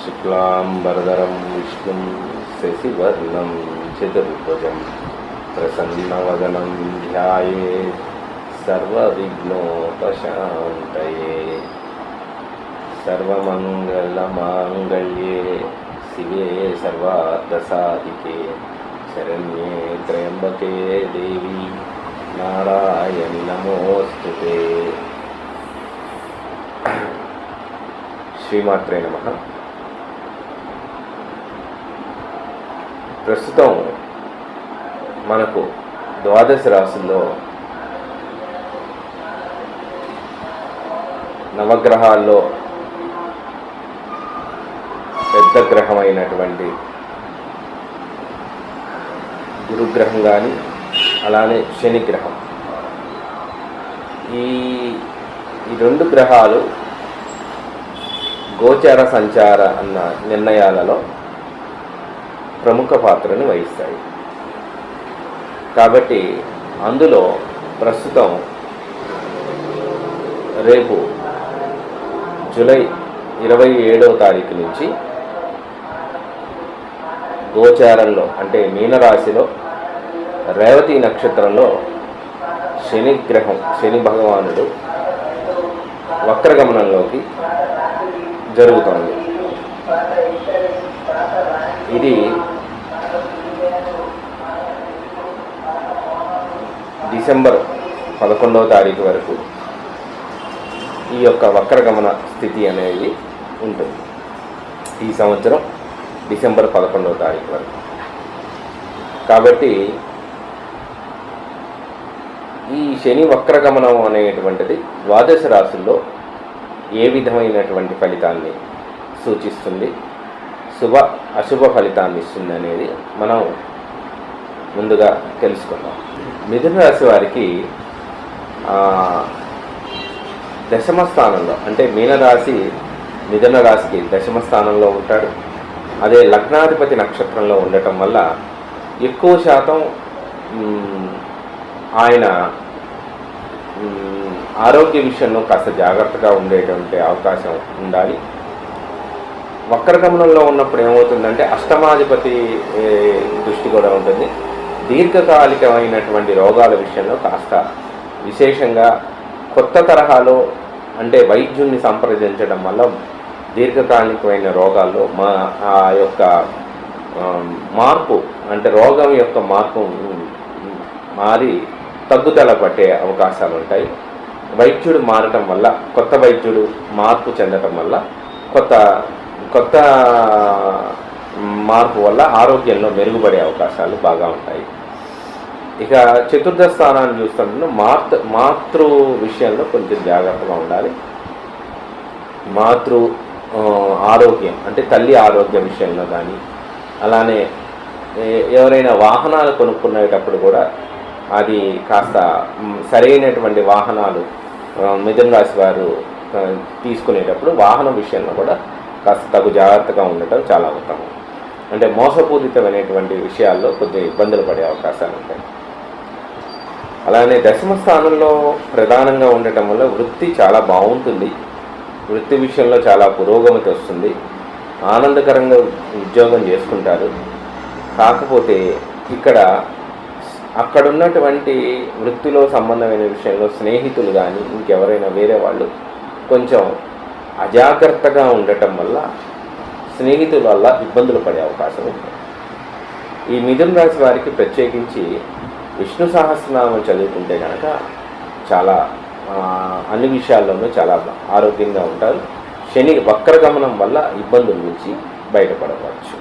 शुक्लांबरधरं विष्णुं शशिवर्णं चतुर्भुजं प्रसन्नवदनं ध्यायेत् सर्वविघ्नोपशान्तये। सर्वमङ्गलमाङ्गल्ये शिवे सर्वार्थसाधिके शरण्ये त्र्यम्बके देवी नारायणि नमोस्तुते। శ్రీమాత్రే నమః. ప్రస్తుతం మనకు ద్వాదశ రాశుల్లో నవగ్రహాల్లో పెద్ద గ్రహమైనటువంటి గురుగ్రహం కానీ అలానే శనిగ్రహం, ఈ రెండు గ్రహాలు గోచార సంచార అన్న నిర్ణయాలలో ప్రముఖ పాత్రను వహిస్తాయి. కాబట్టి అందులో ప్రస్తుతం రేపు జూలై 27వ తారీఖు నుంచి గోచారంలో అంటే మీనరాశిలో రేవతి నక్షత్రంలో శని భగవానుడు వక్రగమనంలోకి జరుగుతోంది. ఇది డిసెంబర్ 11వ తారీఖు వరకు ఈ యొక్క వక్రగమన స్థితి అనేది ఉంటుంది. ఈ సంవత్సరం డిసెంబర్ 11వ తారీఖు వరకు. కాబట్టి ఈ శని వక్రగమనం అనేటువంటిది ద్వాదశ రాశుల్లో ఏ విధమైనటువంటి ఫలితాన్ని సూచిస్తుంది, శుభ అశుభ ఫలితాన్ని ఇస్తుంది అనేది మనం ముందుగా తెలుసుకుందాం. మిథున రాశి వారికి దశమ స్థానంలో అంటే మీనరాశి మిథున రాశికి దశమ స్థానంలో ఉంటాడు. అదే లగ్నాధిపతి నక్షత్రంలో ఉండటం వల్ల ఎక్కువ శాతం ఆయన ఆరోగ్య విషయంలో కాస్త జాగ్రత్తగా ఉండేటువంటి అవకాశం ఉండాలి. వక్రగమనంలో ఉన్నప్పుడు ఏమవుతుందంటే అష్టమాధిపతి దృష్టి కూడా ఉంటుంది. దీర్ఘకాలికమైనటువంటి రోగాల విషయంలో కాస్త విశేషంగా కొత్త తరహాలో అంటే వైద్యుల్ని సంప్రదించడం వల్ల దీర్ఘకాలికమైన రోగాల్లో ఆ యొక్క మార్పు అంటే రోగం యొక్క మార్పు మారి తగ్గుదల పట్టే అవకాశాలు ఉంటాయి. వైద్యుడు మారటం వల్ల కొత్త వైద్యుడు మార్పు చెందటం వల్ల కొత్త మార్పు వల్ల ఆరోగ్యంలో మెరుగుపడే అవకాశాలు బాగా ఉంటాయి. ఇక చతుర్థ స్థానాన్ని చూస్తుంటే మాతృ విషయంలో కొంచెం జాగ్రత్తగా ఉండాలి. మాతృ ఆరోగ్యం అంటే తల్లి ఆరోగ్య విషయంలో కానీ అలానే ఎవరైనా వాహనాలు కొనుక్కునేటప్పుడు కూడా అది కాస్త సరైనటువంటి వాహనాలు మిథున రాశి వారు తీసుకునేటప్పుడు వాహనం విషయంలో కూడా కాస్త తగు జాగ్రత్తగా ఉండటం చాలా ఉత్తమం. అంటే మోసపూరితమైనటువంటి విషయాల్లో కొద్దిగా ఇబ్బందులు పడే అవకాశాలు ఉంటాయి. అలానే దశమ స్థానంలో ప్రధానంగా ఉండటం వల్ల వృత్తి చాలా బాగుంటుంది. వృత్తి విషయంలో చాలా పురోగతి వస్తుంది. ఆనందకరంగా ఉద్యోగం చేసుకుంటారు. కాకపోతే అక్కడున్నటువంటి వృత్తిలో సంబంధమైన విషయంలో స్నేహితులు కానీ ఇంకెవరైనా వేరే వాళ్ళు కొంచెం అజాగ్రత్తగా ఉండటం వల్ల స్నేహితుల వల్ల ఇబ్బందులు పడే అవకాశం ఉంది. ఈ మిథున రాశి వారికి ప్రత్యేకించి విష్ణు సహస్రనామం చదువుకుంటే కనుక చాలా అన్ని విషయాల్లోనూ చాలా ఆరోగ్యంగా ఉంటారు. శని వక్రగమనం వల్ల ఇబ్బందుల నుంచి బయటపడవచ్చు.